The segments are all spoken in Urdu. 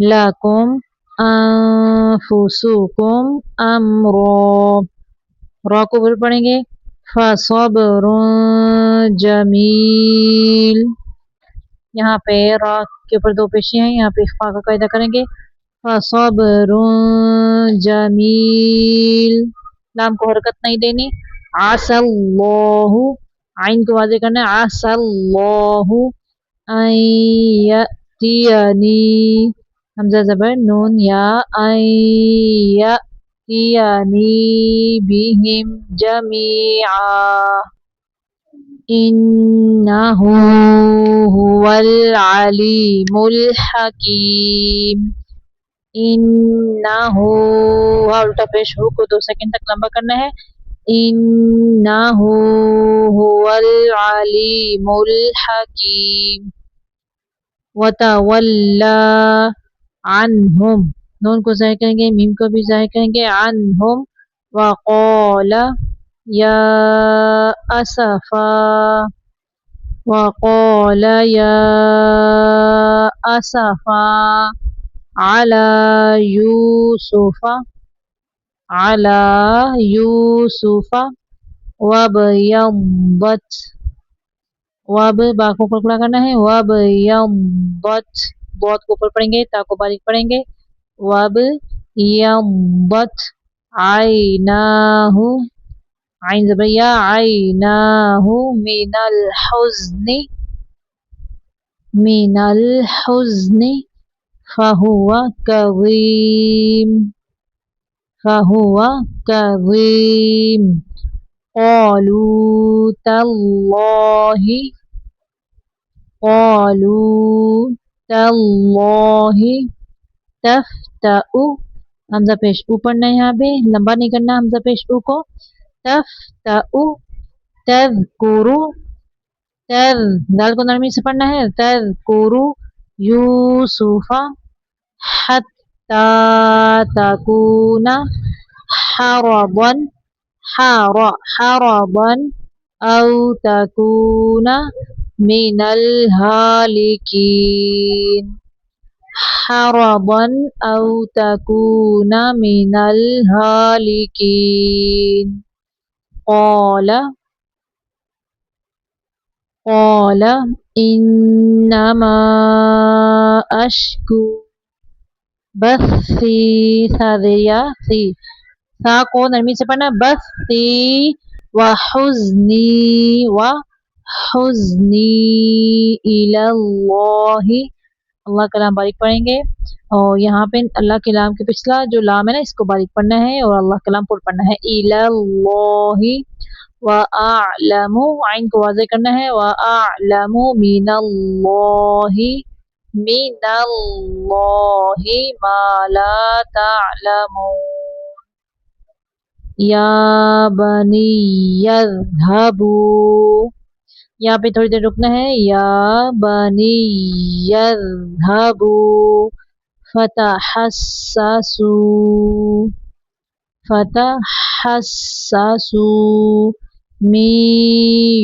لکم انفسکم امرا، را کو بول پڑھیں گے فصبر جمیل، یہاں پہ را کے اوپر دو پیشی ہیں، یہاں پہ اخفا کا قاعدہ کریں گے فصبر جمیل، لام کو حرکت نہیں دینی، عسى اللہ، عین کو واضح کرنا ہے عسى اللہ ان یأتینی، حمزہ زبر نون یا ان یأتینی بہم جمیعا انہ هو العلیم الحکیم، انہ الٹا پیش ہو کو 2 سیکنڈ تک لمبا کرنا ہے، انہ هو العلیم الحکیم، وتولی عنہم، نون کو ظاہر کریں گے، میم کو بھی ظاہر کریں گے، عنہم، وقال یا اسفا، وقال یا اسفا علی یوسف، علی یوسف، وابیضت، واب با کو پکڑا کرنا ہے، وابیضت، بہت کو اوپر پڑھیں گے، تا کو باریک پڑھیں گے، وابیضت عیناہ، عین زبر یا، عیناہ من الحزن، من الحزن فهو کظیم، فهو کظیم، قالوا تاللہ، قالوا تاللہ تفتأ، حمزہ پیش او پڑھنا ہے، یہاں پہ لمبا نہیں کرنا حمزہ پیش او کو، تفتأ تذکر، دال کو نرمی سے پڑھنا ہے، تذکر یوسف حتی تکون حربا، حربا او تکون من الہالکین، حربا او تکون من الہالکین، قال انما اشکو بثی، ثادیا سی، سا کو نرمی سے پڑھنا، بثی وحزنی الی اللہ، اللہ کا لام باریک پڑھیں گے، اور یہاں پہ اللہ کے لام کے پچھلا جو لام ہے نا اس کو باریک پڑھنا ہے، اور اللہ کا لام پور پڑھنا ہے، الی اللہ، وَأَعْلَمُ، عین کو واضح کرنا ہے، وَأَعْلَمُ مِنَ اللَّهِ، مِنَ اللَّهِ مَا لَا تَعْلَمُونَ، یا بنی یذهبوا، یہاں پہ تھوڑی دیر رکنا ہے، یا بنی یذهبوا فتحسسوا، فتحسسوا من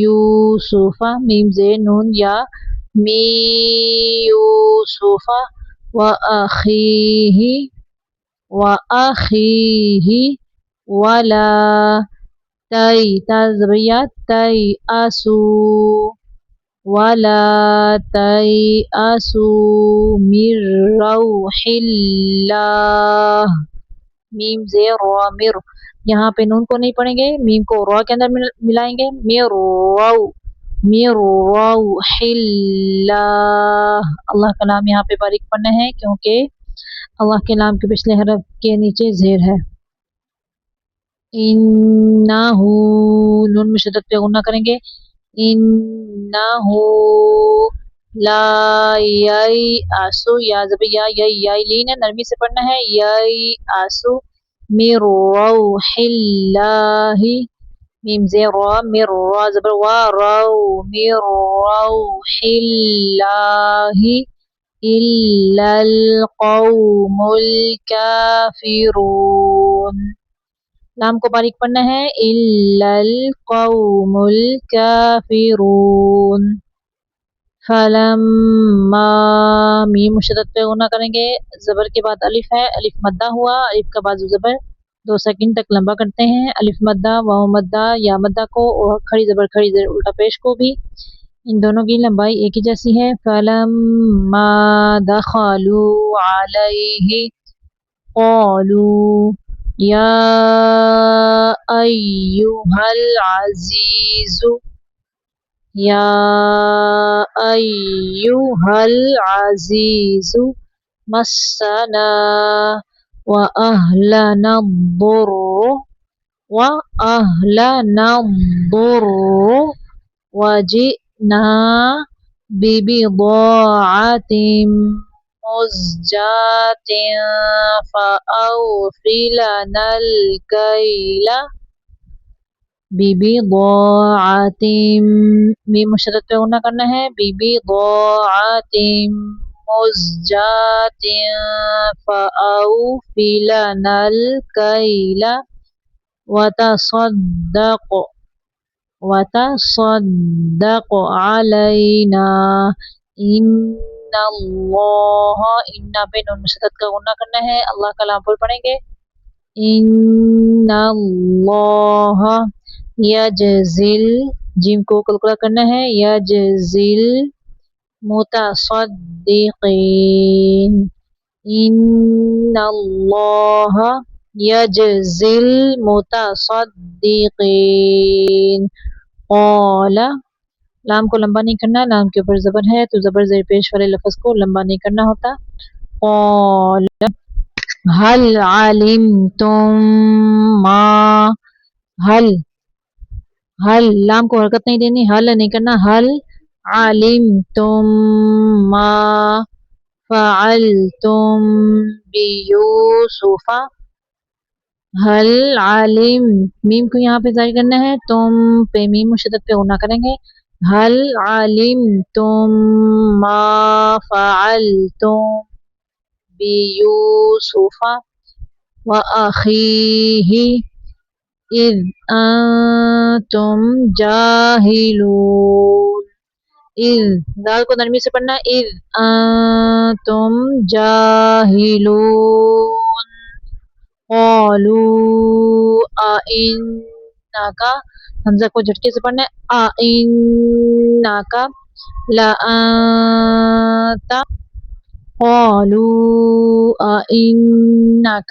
یوسف، میم زیر نون یا، من یوسف وأخیہ ولا تا زبریا تیأسوا، ولا تیأسوا من روح اللہ، میم زیر را، مر، یہاں پہ نون کو نہیں پڑھیں گے، میم کو را کے اندر ملائیں گے، مر روح اللہ، اللہ کا نام یہاں پہ باریک پڑھنا ہے کیونکہ اللہ کے نام کے پچھلے حرف کے نیچے زیر ہے، انہو، نون میں شدت پہ غنہ کریں گے، انہو لا ییأسو، یا زبر یا، یا لین ہے، نرمی سے پڑھنا ہے، ییأسو من روح اللہ، میم زیر را، من را زبر وا، من روح اللہ الا القوم الکافرون، لام کو باریک پڑھنا ہے، الا القوم الکافرون، فلما میم مشدد پہ غنہ کریں گے، زبر کے بعد الف ہے، الف مدہ ہوا، الف کا بازو زبر 2 سیکنڈ تک لمبا کرتے ہیں، الف مدہ، واو مدہ، یا مدہ کو اور کھڑی زبر کھڑی زبر الٹا پیش کو بھی، ان دونوں کی لمبائی ایک ہی جیسی ہے۔ فلما دخلوا علیہ قالوا یا ایھا العزیز یا ایھا العزیز مسنا وأهلنا الضر وجئنا ببضاعة مزجاة فأوفِ لنا الكيل ببضاعة میم مشدد پہ غنہ کرنا ہے، ببضاعة مزجاة فأوفِ لنا الكيل وتصدق علينا ان اللہ، ان پہ نون مشدد کا غنہ کرنا ہے، اللہ کا لام پر پڑھیں گے، ان اللہ یجزل، جیم کو کلکلا کرنا ہے، یجزل متصدقین، ان اللہ یجزل متصدقین۔ قال، لام کو لمبا نہیں کرنا، لام کے اوپر زبر ہے تو زبر زیر پیش والے لفظ کو لمبا نہیں کرنا ہوتا۔ قال هل علمتم ما، ہل لام کو حرکت نہیں دینی، حل نہیں کرنا، حل علمتم ما فعلتم بیوسف، حل علم، میم کو یہاں پہ ظاہر کرنا ہے، تم پہ میم مشدد پہ غنہ کریں گے، حل علمتم ما فعلتم بیوسف وأخیہ اذ انتم جاہلون، اذ دال کو نرمی سے پڑھنا، اذ انتم جاہلون، قالوا آئنک، حمزہ کو جھٹکے سے پڑھنا ہے، آئنک لأنت، قالوا آئنک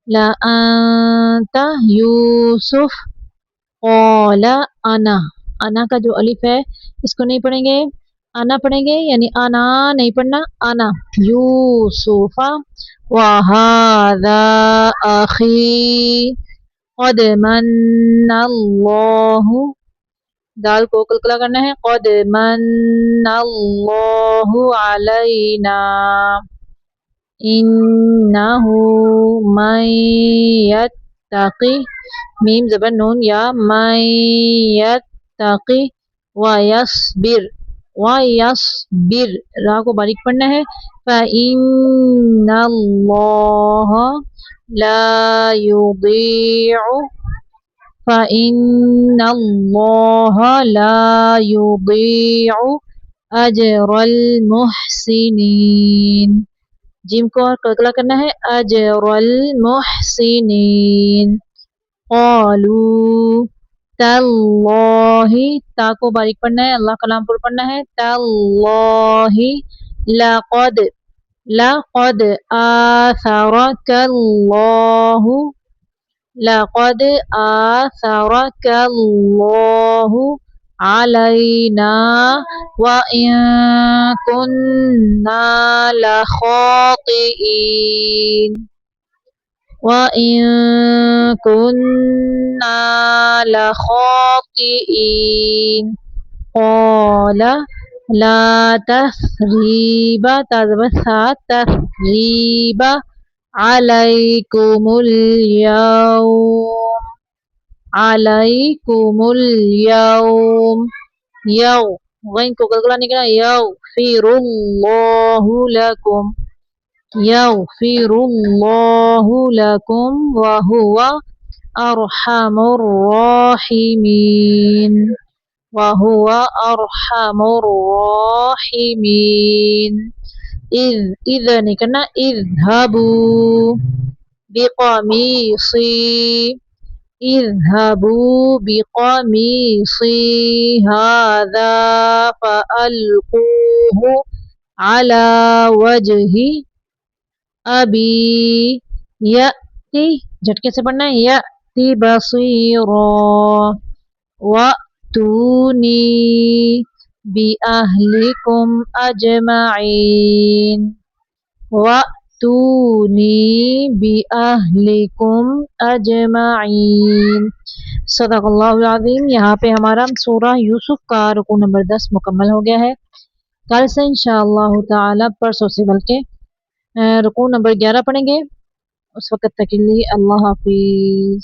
لأنت یوسف، قال انا کا جو الف ہے اس کو نہیں پڑھیں گے، انا پڑھیں گے، یعنی انا نہیں پڑھنا، انا یوسف وہذا اخی قد من اللہ، دال کو کلکلا کرنا ہے، قد من اللہ علینا انہ من یتقی، میم زبر نون یا، من یتقی ویصبر را کو باریک پڑھنا ہے، فإن اللہ لا یضیع، فإن اللہ لا یضیع اجر المحسنین، جیم کو کلکلا کرنا ہے، اجر المحسنین۔ قالوا تاللہ، تا کو باریک پڑھنا ہے، اللہ کا نام پر پڑھنا ہے، تاللہ لقد آثرک اللہ، لقد آثرک اللہ علینا وإن كنا لخاطئین، وإن كنا لخاطئین۔ قال لا تثریب، تثریب علیکم اليوم، علیکم اليوم، غین کو گلگلہ نہیں کرنا، یغفر اللہ لکم، یغفر اللہ لکم وہو ارحم الراحمین۔ وهو أرحم الراحمين. إذ نہیں کرنا، اذهبوا بقميصي اذهبوا بقميصي هذا فألقوه على وجه أبي يأتي جھٹکے سے پڑھنا ہے، يأتي بصيرا وأتوني بأهلكم أجمعين وأتوني بأهلكم أجمعين. صدق اللہ العظیم. یہاں پہ ہمارا سورہ یوسف کا رکوع نمبر 10 مکمل ہو گیا ہے. کل سے انشاءاللہ تعالی پرسوں سے بلکہ رکوع نمبر 11 پڑھیں گے. اس وقت تک کے لیے اللہ حافظ.